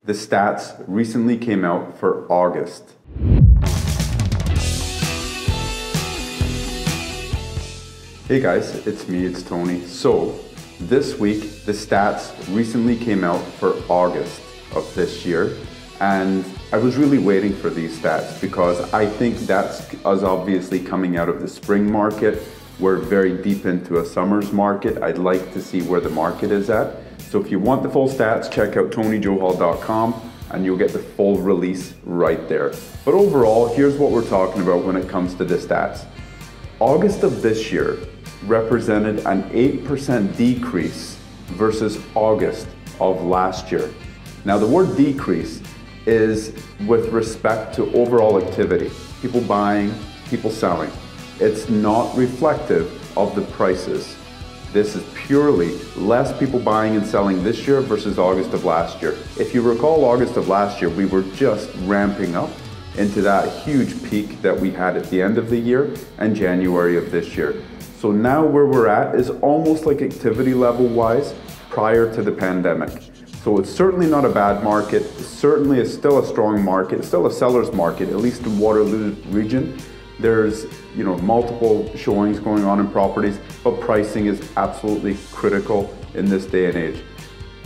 The stats recently came out for August. Hey guys, it's me, it's Tony. So, this week, the stats recently came out for August of this year, and I was really waiting for these stats because I think that's us obviously coming out of the spring market. We're very deep into a summer's market. I'd like to see where the market is at. So if you want the full stats, check out TonyJohal.com and you'll get the full release right there. But overall, here's what we're talking about when it comes to the stats. August of this year represented an 8% decrease versus August of last year. Now the word decrease is with respect to overall activity. People buying, people selling. It's not reflective of the prices. This is purely less people buying and selling this year versus August of last year. If you recall August of last year, we were just ramping up into that huge peak that we had at the end of the year and January of this year. So now where we're at is almost like activity level wise prior to the pandemic. So it's certainly not a bad market. It certainly is still a strong market. It's still a seller's market, at least in Waterloo region. There's multiple showings going on in properties, but pricing is absolutely critical in this day and age.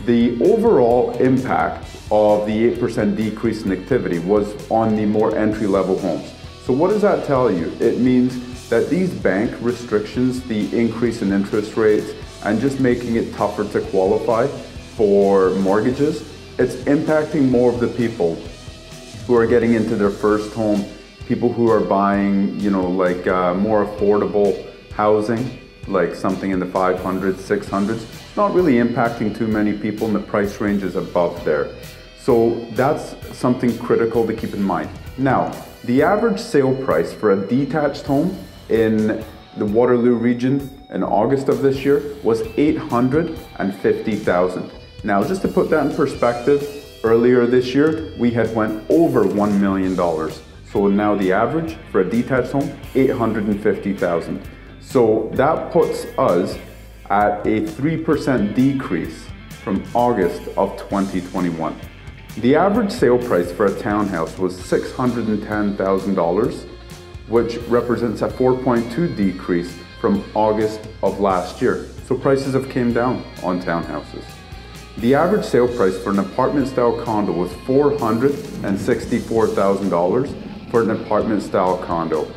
The overall impact of the 8% decrease in activity was on the more entry-level homes. So what does that tell you? It means that these bank restrictions, the increase in interest rates, and just making it tougher to qualify for mortgages, it's impacting more of the people who are getting into their first home, people who are buying, more affordable housing, like something in the 500s, 600s, not really impacting too many people, and the price range is above there. So that's something critical to keep in mind. Now, the average sale price for a detached home in the Waterloo region in August of this year was $850,000. Now, just to put that in perspective, earlier this year, we had went over $1 million. So now the average for a detached home, $850,000. So that puts us at a 3% decrease from August of 2021. The average sale price for a townhouse was $610,000, which represents a 4.2 decrease from August of last year. So prices have came down on townhouses. The average sale price for an apartment style condo was $464,000 for an apartment style condo.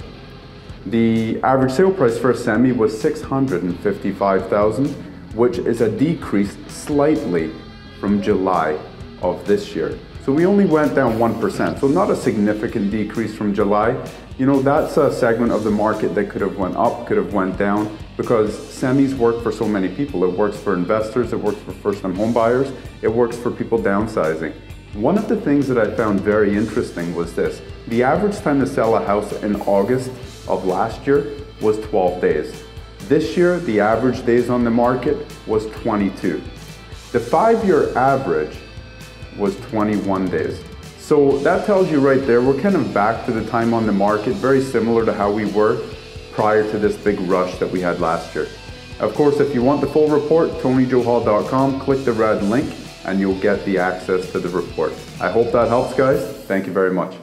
The average sale price for a semi was $655,000, which is a decrease slightly from July of this year. So we only went down 1%, so not a significant decrease from July. That's a segment of the market that could have went up, could have went down, because semis work for so many people. It works for investors, it works for first-time home buyers, it works for people downsizing. One of the things that I found very interesting was this. The average time to sell a house in August of last year was 12 days. This year, the average days on the market was 22. The 5-year average was 21 days. So that tells you right there, we're kind of back to the time on the market, very similar to how we were prior to this big rush that we had last year. Of course, if you want the full report, TonyJohal.com, click the red link and you'll get the access to the report. I hope that helps, guys. Thank you very much.